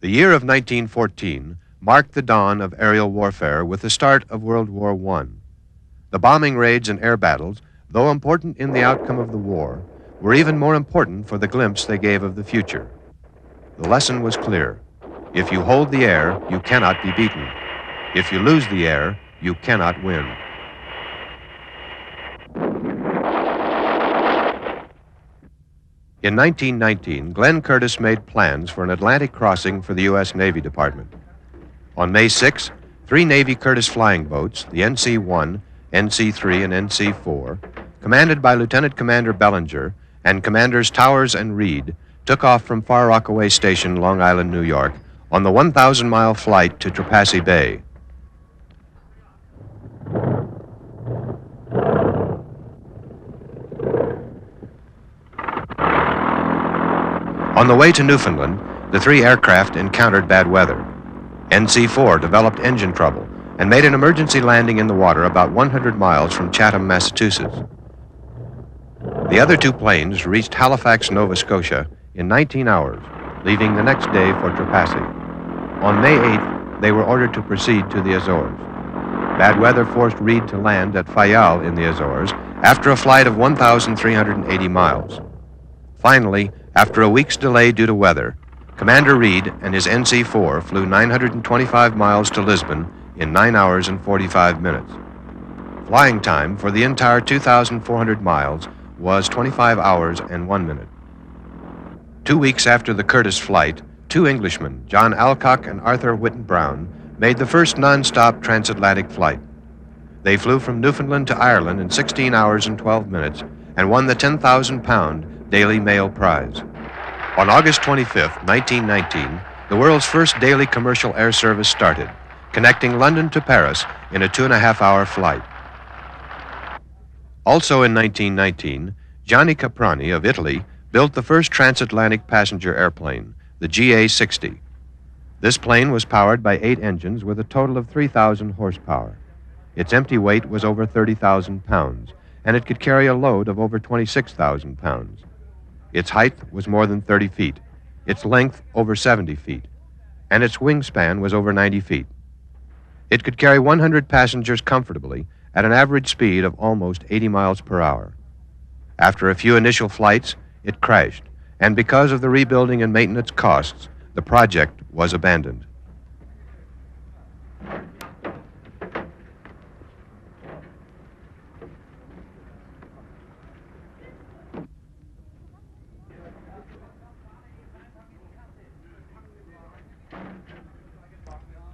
The year of 1914 marked the dawn of aerial warfare with the start of World War I. The bombing raids and air battles, though important in the outcome of the war, were even more important for the glimpse they gave of the future. The lesson was clear. If you hold the air, you cannot be beaten. If you lose the air, you cannot win. In 1919, Glenn Curtiss made plans for an Atlantic crossing for the U.S. Navy Department. On May 6, 3 Navy Curtiss flying boats, the NC-1, NC-3, and NC-4, commanded by Lieutenant Commander Bellinger and Commanders Towers and Reed, took off from Far Rockaway Station, Long Island, New York, on the 1,000-mile flight to Trepassey Bay. On the way to Newfoundland, the 3 aircraft encountered bad weather. NC-4 developed engine trouble and made an emergency landing in the water about 100 miles from Chatham, Massachusetts. The other 2 planes reached Halifax, Nova Scotia in 19 hours, leaving the next day for Trepassey. On May 8th, they were ordered to proceed to the Azores. Bad weather forced Reed to land at Fayal in the Azores after a flight of 1,380 miles. Finally, after a week's delay due to weather, Commander Reed and his NC-4 flew 925 miles to Lisbon in 9 hours and 45 minutes. Flying time for the entire 2,400 miles was 25 hours and 1 minute. 2 weeks after the Curtiss flight, 2 Englishmen, John Alcock and Arthur Whitten Brown, made the first non-stop transatlantic flight. They flew from Newfoundland to Ireland in 16 hours and 12 minutes and won the 10,000-pound Daily Mail Prize. On August 25, 1919, the world's first daily commercial air service started, connecting London to Paris in a 2.5-hour flight. Also in 1919, Gianni Caprani of Italy built the first transatlantic passenger airplane, the GA-60. This plane was powered by 8 engines with a total of 3,000 horsepower. Its empty weight was over 30,000 pounds, and it could carry a load of over 26,000 pounds. Its height was more than 30 feet, its length over 70 feet, and its wingspan was over 90 feet. It could carry 100 passengers comfortably at an average speed of almost 80 miles per hour. After a few initial flights, it crashed, and because of the rebuilding and maintenance costs, the project was abandoned.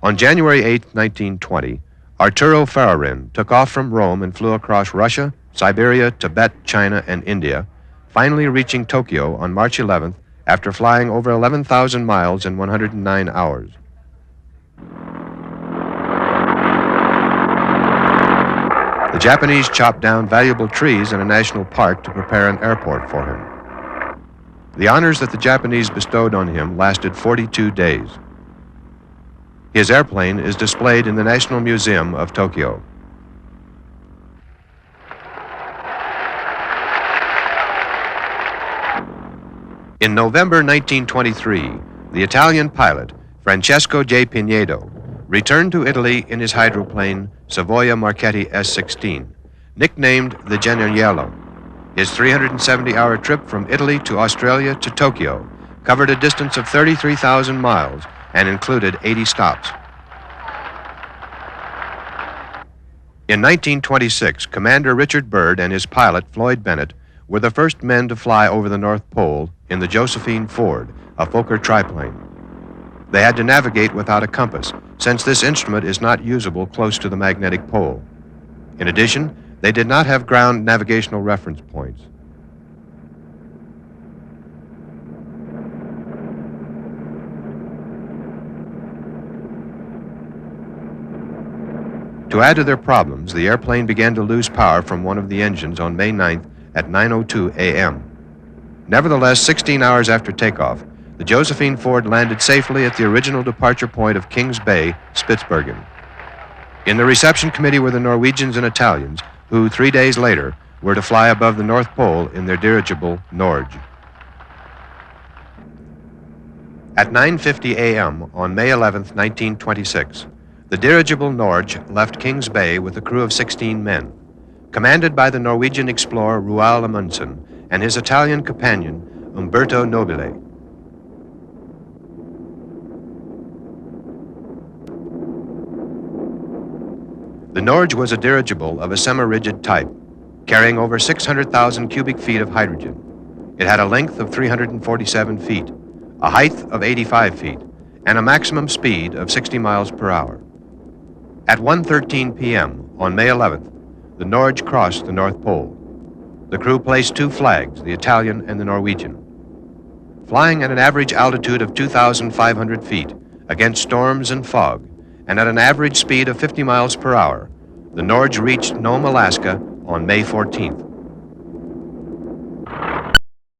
On January 8, 1920, Arturo Fararin took off from Rome and flew across Russia, Siberia, Tibet, China, and India, finally reaching Tokyo on March 11th after flying over 11,000 miles in 109 hours. The Japanese chopped down valuable trees in a national park to prepare an airport for him. The honors that the Japanese bestowed on him lasted 42 days. His airplane is displayed in the National Museum of Tokyo. In November 1923, the Italian pilot, Francesco J. Pinedo, returned to Italy in his hydroplane Savoia Marchetti S-16, nicknamed the Geniaiello. His 370-hour trip from Italy to Australia to Tokyo covered a distance of 33,000 miles and included 80 stops. In 1926, Commander Richard Byrd and his pilot, Floyd Bennett, were the first men to fly over the North Pole in the Josephine Ford, a Fokker triplane. They had to navigate without a compass, since this instrument is not usable close to the magnetic pole. In addition, they did not have ground navigational reference points. To add to their problems, the airplane began to lose power from one of the engines on May 9th at 9:02 a.m. Nevertheless, 16 hours after takeoff, the Josephine Ford landed safely at the original departure point of Kings Bay, Spitsbergen. In the reception committee were the Norwegians and Italians, who 3 days later were to fly above the North Pole in their dirigible Norge. At 9:50 a.m. on May 11, 1926, the dirigible Norge left Kings Bay with a crew of 16 men, commanded by the Norwegian explorer Roald Amundsen and his Italian companion Umberto Nobile. The Norge was a dirigible of a semi-rigid type, carrying over 600,000 cubic feet of hydrogen. It had a length of 347 feet, a height of 85 feet, and a maximum speed of 60 miles per hour. At 1:13 p.m. on May 11th, the Norge crossed the North Pole. The crew placed two flags, the Italian and the Norwegian. Flying at an average altitude of 2,500 feet against storms and fog, and at an average speed of 50 miles per hour, the Norge reached Nome, Alaska on May 14th.